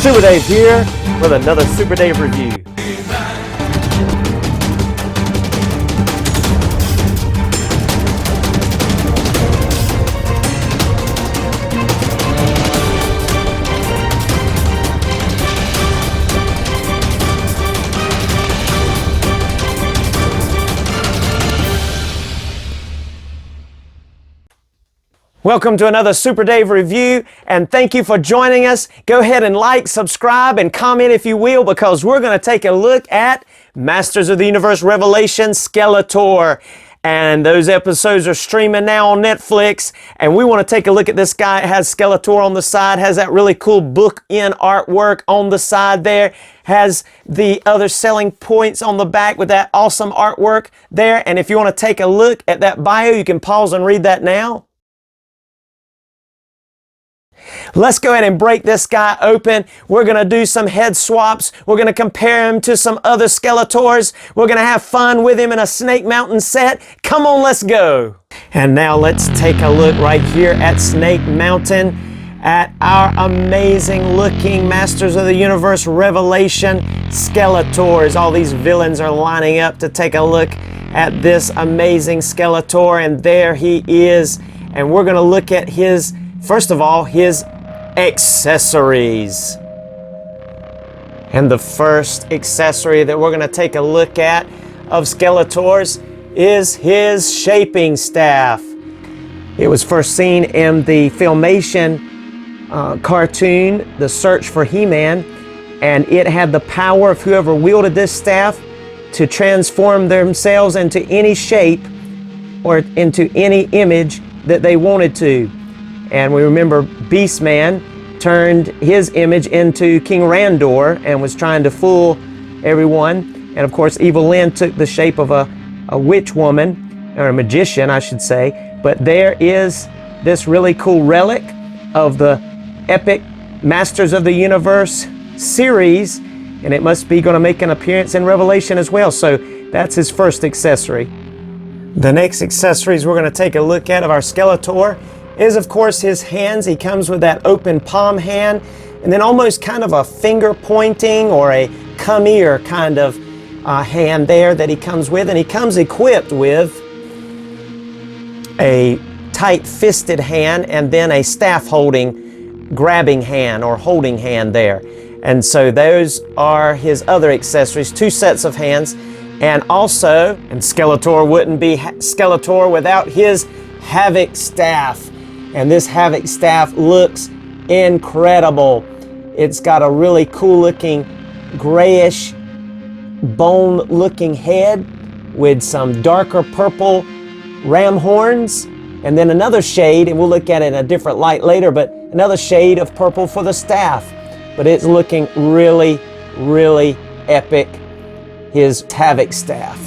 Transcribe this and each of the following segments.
Super Dave here with another Super Dave review. Welcome to another Super Dave review, and thank you for joining us. Go ahead and like, subscribe, and comment if you will, because we're going to take a look at Masters of the Universe Revelation Skeletor. And those episodes are streaming now on Netflix, and we want to take a look at this guy. It has Skeletor on the side, has that really cool book-in artwork on the side there, has the other selling points on the back with that awesome artwork there. And if you want to take a look at that bio, you can pause and read that now. Let's go ahead and break this guy open. We're going to do some head swaps. We're going to compare him to some other Skeletors. We're going to have fun with him in a Snake Mountain set. Come on, let's go. And now let's take a look right here at Snake Mountain at our amazing looking Masters of the Universe Revelation Skeletors. All these villains are lining up to take a look at this amazing Skeletor, and there he is. And we're going to look at his, first of all, his accessories. And the first accessory that we're going to take a look at of Skeletor's is his shaping staff. It was first seen in the Filmation cartoon, The Search for He-Man, and it had the power of whoever wielded this staff to transform themselves into any shape or into any image that they wanted to. And we remember Beastman turned his image into King Randor and was trying to fool everyone. And of course, Evil Lyn took the shape of a witch woman, or a magician, I should say. But there is this really cool relic of the epic Masters of the Universe series, and it must be going to make an appearance in Revelation as well. So that's his first accessory. The next accessories we're going to take a look at of our Skeletor is, of course, his hands. He comes with that open palm hand, and then almost kind of a finger pointing or a come here kind of hand there that he comes with. And he comes equipped with a tight-fisted hand and then a staff-holding, grabbing hand or holding hand there. And so those are his other accessories, two sets of hands. And also, and Skeletor wouldn't be Skeletor without his Havoc staff. And this Havoc staff looks incredible. It's got a really cool looking grayish bone looking head with some darker purple ram horns, and then another shade, and we'll look at it in a different light later, but another shade of purple for the staff. But it's looking really, really epic, his Havoc staff.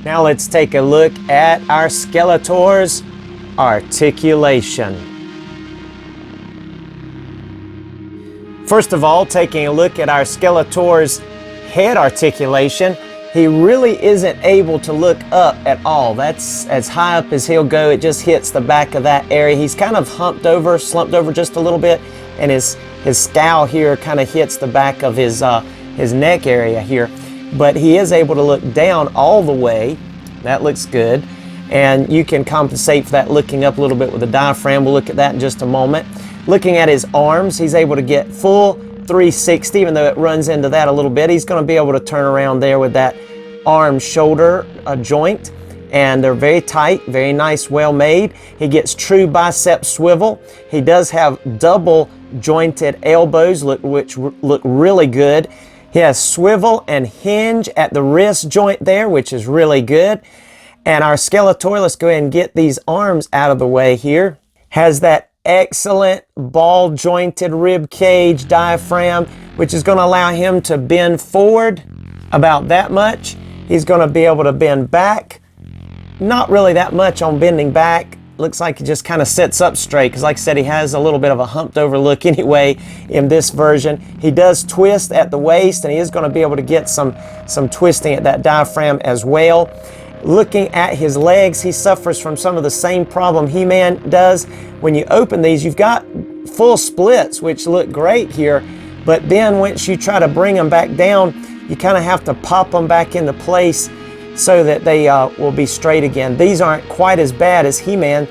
Now let's take a look at our Skeletor's articulation. First of all, taking a look at our Skeletor's head articulation, he really isn't able to look up at all. That's as high up as he'll go. It just hits the back of that area. He's kind of humped over, slumped over just a little bit, and his scowl here kind of hits the back of his neck area here. But he is able to look down all the way. That looks good. And you can compensate for that looking up a little bit with the diaphragm. We'll look at that in just a moment. Looking at his arms, he's able to get full 360, even though it runs into that a little bit. He's going to be able to turn around there with that arm-shoulder joint. And they're very tight, very nice, well made. He gets true bicep swivel. He does have double jointed elbows, which look really good. He has swivel and hinge at the wrist joint there, which is really good. And our Skeletor, let's go ahead and get these arms out of the way here, has that excellent ball jointed rib cage diaphragm, which is going to allow him to bend forward about that much. He's going to be able to bend back. Not really that much on bending back. Looks like he just kind of sits up straight, because like I said, he has a little bit of a humped over look anyway in this version. He does twist at the waist, and he is going to be able to get some twisting at that diaphragm as well. Looking at his legs, he suffers from some of the same problem He-Man does. When you open these, you've got full splits, which look great here, but then once you try to bring them back down, you kind of have to pop them back into place so that they will be straight again. These aren't quite as bad as He-Man,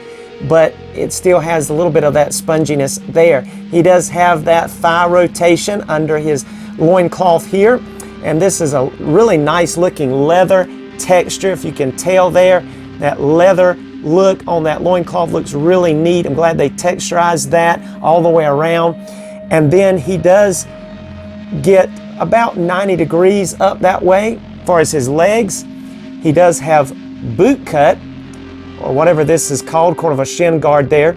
but it still has a little bit of that sponginess there. He does have that thigh rotation under his loincloth here, and this is a really nice looking leather texture. If you can tell there, that leather look on that loincloth looks really neat. I'm glad they texturized that all the way around. And then he does get about 90 degrees up that way as far as his legs. He does have boot cut, or whatever this is called, kind of a shin guard there.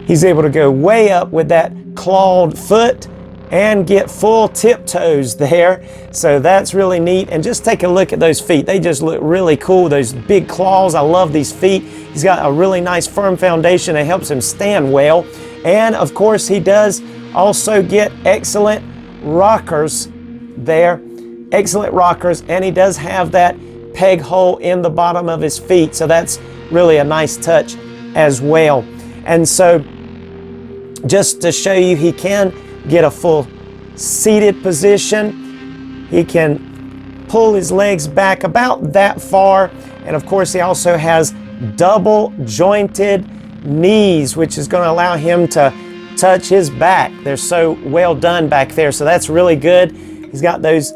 He's able to go way up with that clawed foot and get full tiptoes there. So that's really neat. And just take a look at those feet. They just look really cool. Those big claws. I love these feet. He's got a really nice firm foundation that helps him stand well. And of course, he does also get excellent rockers there. Excellent rockers. And he does have that peg hole in the bottom of his feet. So that's really a nice touch as well. And so just to show you, he can get a full seated position. He can pull his legs back about that far. And of course, he also has double jointed knees, which is going to allow him to touch his back. They're so well done back there. So that's really good. He's got those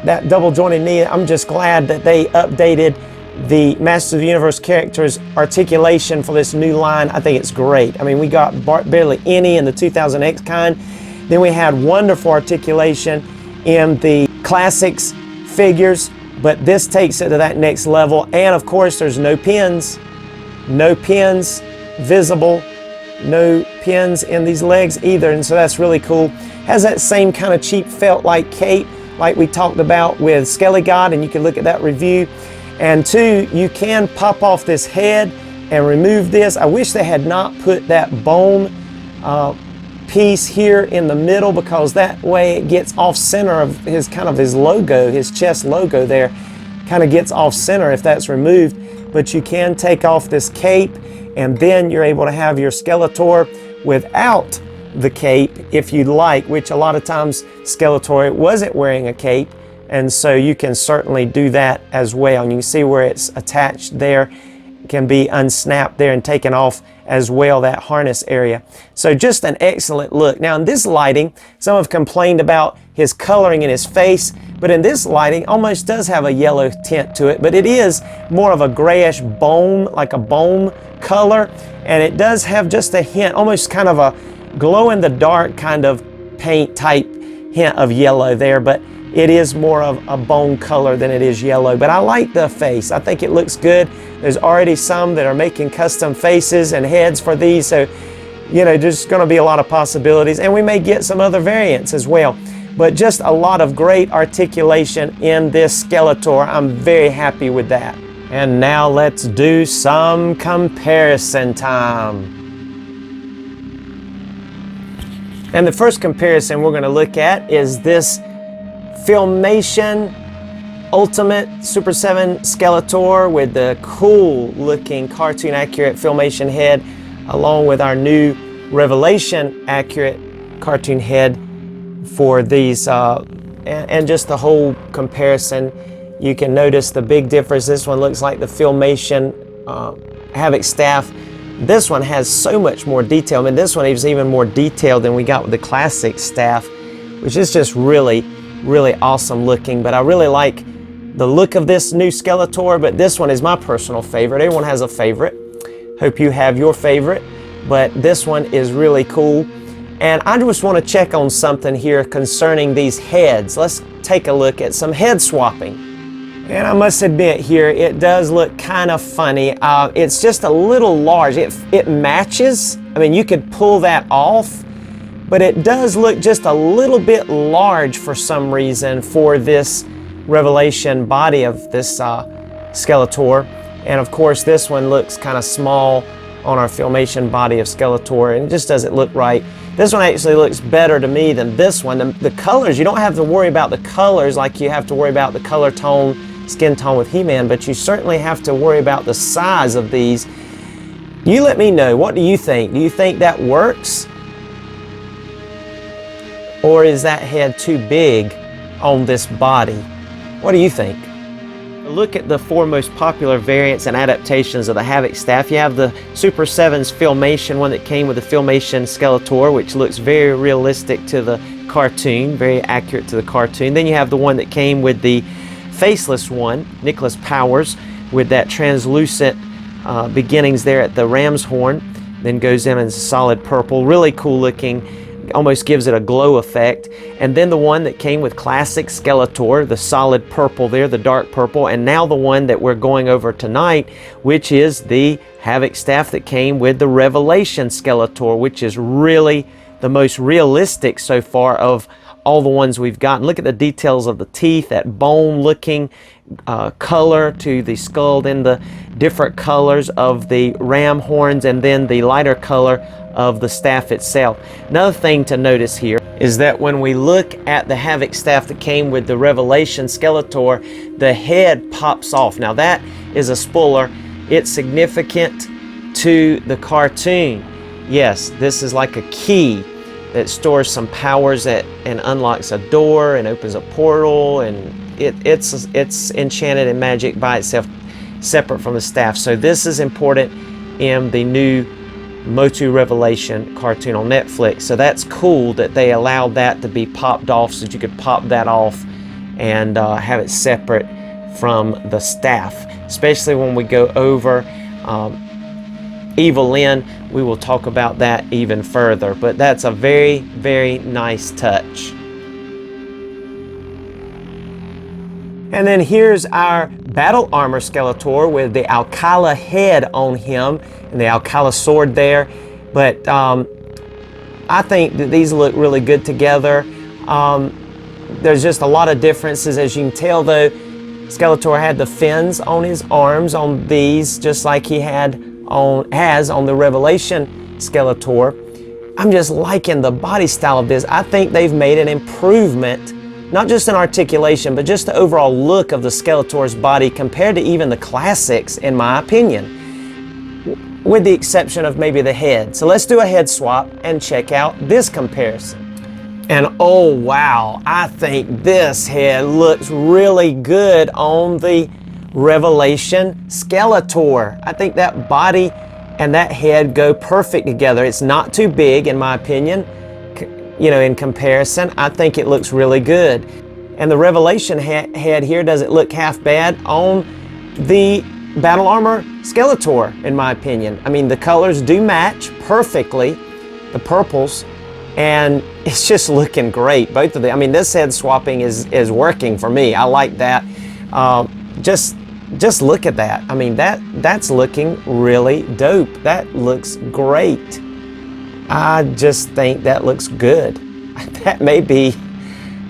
that double jointed knee. I'm just glad that they updated the Masters of the Universe characters articulation for this new line. I think it's great. I mean, we got barely any in the 2000X kind. Then we had wonderful articulation in the classics figures, but this takes it to that next level. And of course, there's no pins visible, no pins in these legs either. And so that's really cool. Has that same kind of cheap felt like cape like we talked about with Skeletor, and you can look at that review. And two, you can pop off this head and remove this. I wish they had not put that bone piece here in the middle, because that way it gets off center of his his logo, his chest logo there, kind of gets off center if that's removed. But you can take off this cape, and then you're able to have your Skeletor without the cape if you'd like, which a lot of times Skeletor wasn't wearing a cape. And so you can certainly do that as well. And you can see where it's attached there. It can be unsnapped there and taken off as well, that harness area. So just an excellent look. Now in this lighting, some have complained about his coloring in his face, but in this lighting almost does have a yellow tint to it, but it is more of a grayish bone, like a bone color. And it does have just a hint, almost kind of a glow in the dark kind of paint type hint of yellow there, but it is more of a bone color than it is yellow. But I like the face. I think it looks good. There's already some that are making custom faces and heads for these. So, you know, there's going to be a lot of possibilities. And we may get some other variants as well. But just a lot of great articulation in this Skeletor. I'm very happy with that. And now let's do some comparison time. And the first comparison we're going to look at is this Filmation Ultimate Super 7 Skeletor with the cool looking cartoon accurate Filmation head, along with our new Revelation accurate cartoon head for these, and just the whole comparison. You can notice the big difference. This one looks like the Filmation Havoc staff. This one has so much more detail. I mean, this one is even more detailed than we got with the classic staff, which is just really awesome looking. But I really like the look of this new Skeletor, but this one is my personal favorite. Everyone has a favorite. Hope you have your favorite, but this one is really cool. And I just want to check on something here concerning these heads. Let's take a look at some head swapping. And I must admit here, it does look kind of funny. It's just a little large. It matches. I mean, you could pull that off, but it does look just a little bit large for some reason for this Revelation body of this Skeletor. And of course, this one looks kind of small on our Filmation body of Skeletor, and it just doesn't look right. This one actually looks better to me than this one. The colors, you don't have to worry about the colors like you have to worry about the color tone skin tone with He-Man, but you certainly have to worry about the size of these. You let me know, what do you think? Do you think that works? Or is that head too big on this body? What do you think? Look at the four most popular variants and adaptations of the Havoc staff. You have the Super 7's Filmation, one that came with the Filmation Skeletor, which looks very realistic to the cartoon, very accurate to the cartoon. Then you have the one that came with the faceless one, Nicholas Powers, with that translucent beginnings there at the ram's horn, then goes in as a solid purple, really cool looking, almost gives it a glow effect. And then the one that came with classic Skeletor, the solid purple there, the dark purple, and now the one that we're going over tonight, which is the Havoc staff that came with the Revelation Skeletor, which is really the most realistic so far of all the ones we've gotten. Look at the details of the teeth, that bone looking color to the skull, then the different colors of the ram horns, and then the lighter color of the staff itself. Another thing to notice here is that when we look at the Havoc staff that came with the Revelation Skeletor, the head pops off. Now that is a spoiler. It's significant to the cartoon. Yes, this is like a key that stores some powers and unlocks a door and opens a portal, and it's enchanted and magic by itself, separate from the staff. So this is important in the new MOTU Revelation cartoon on Netflix. So that's cool that they allowed that to be popped off, so that you could pop that off and have it separate from the staff. Especially when we go over Evil Lyn, we will talk about that even further. But that's a very, very nice touch. And then here's our battle armor Skeletor with the Alcala head on him and the Alcala sword there. But I think that these look really good together. There's just a lot of differences. As you can tell though, Skeletor had the fins on his arms on these, just like he has on the Revelation Skeletor. I'm just liking the body style of this. I think they've made an improvement, not just in articulation, but just the overall look of the Skeletor's body compared to even the classics, in my opinion, with the exception of maybe the head. So let's do a head swap and check out this comparison. And oh wow, I think this head looks really good on the Revelation Skeletor. I think that body and that head go perfect together. It's not too big, in my opinion. You know, in comparison, I think it looks really good. And the Revelation head here doesn't look half bad on the Battle Armor Skeletor, in my opinion. I mean, the colors do match perfectly, the purples, and it's just looking great, both of them. I mean, this head swapping is working for me. I like that. Just look at that. I mean, that's looking really dope. That looks great. I just think that looks good. That may be,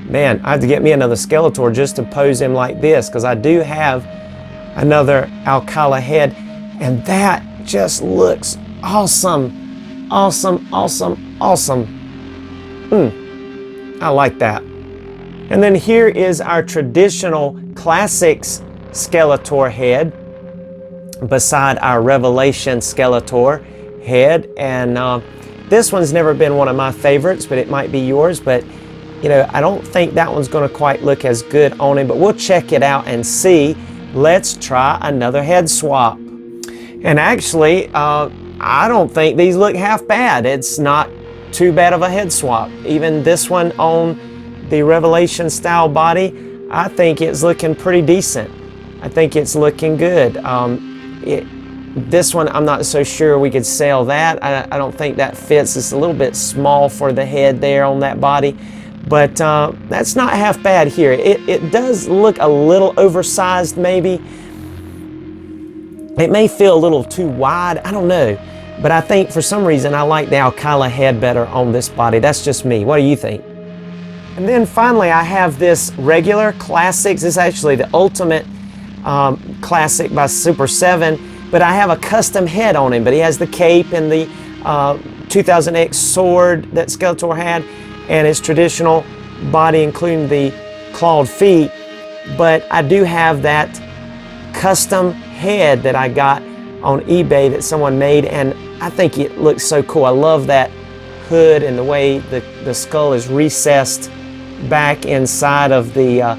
man, I have to get me another Skeletor just to pose him like this, because I do have another Alcala head, and that just looks awesome. Awesome, awesome, awesome. I like that. And then here is our traditional Classics Skeletor head beside our Revelation Skeletor head. And this one's never been one of my favorites, but it might be yours. But you know, I don't think that one's going to quite look as good on him, but we'll check it out and see. Let's try another head swap. And actually, I don't think these look half bad. It's not too bad of a head swap. Even this one on the Revelation style body, I think it's looking pretty decent. I think it's looking good. This one, I'm not so sure we could sell that. I don't think that fits. It's a little bit small for the head there on that body, but that's not half bad here. It does look a little oversized maybe. It may feel a little too wide, I don't know. But I think for some reason I like the Alcala head better on this body. That's just me. What do you think? And then finally I have this regular Classics. This is actually the Ultimate Classic by Super 7, but I have a custom head on him. But he has the cape and the 2000X sword that Skeletor had, and his traditional body, including the clawed feet. but I do have that custom head that I got on eBay that someone made, and I think it looks so cool. I love that hood and the way the skull is recessed back inside of the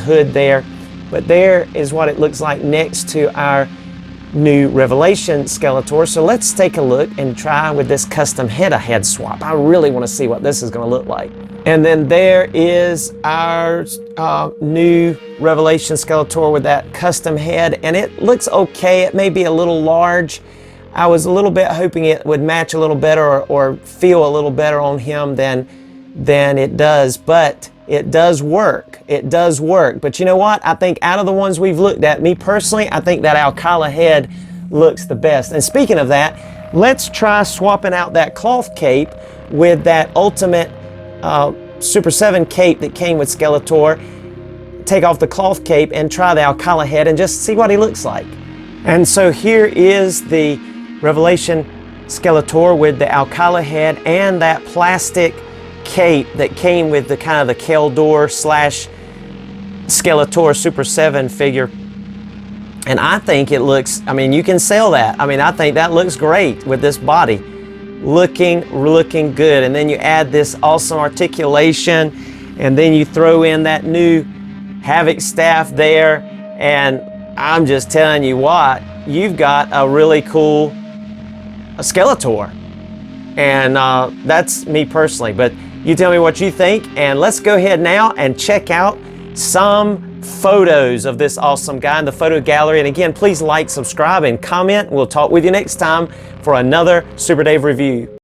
hood there. But there is what it looks like next to our new Revelation Skeletor. So let's take a look and try with this custom head swap. I really want to see what this is going to look like. And then there is our new Revelation Skeletor with that custom head, and it looks okay. It may be a little large. I was a little bit hoping it would match a little better or feel a little better on him than it does, but it does work. It does work. But you know what? I think out of the ones we've looked at, me personally, I think that Alcala head looks the best. And speaking of that, let's try swapping out that cloth cape with that Ultimate Super 7 cape that came with Skeletor. Take off the cloth cape and try the Alcala head and just see what he looks like. And so here is the Revelation Skeletor with the Alcala head and that plastic cape that came with the kind of the Keldor / Skeletor Super 7 figure. And I think it looks, I mean, you can sell that. I mean, I think that looks great with this body. Looking good. And then you add this awesome articulation, and then you throw in that new Havoc staff there, and I'm just telling you what, you've got a really cool Skeletor. And that's me personally, but you tell me what you think, and let's go ahead now and check out some photos of this awesome guy in the photo gallery. And again, please like, subscribe, and comment. We'll talk with you next time for another Super Dave review.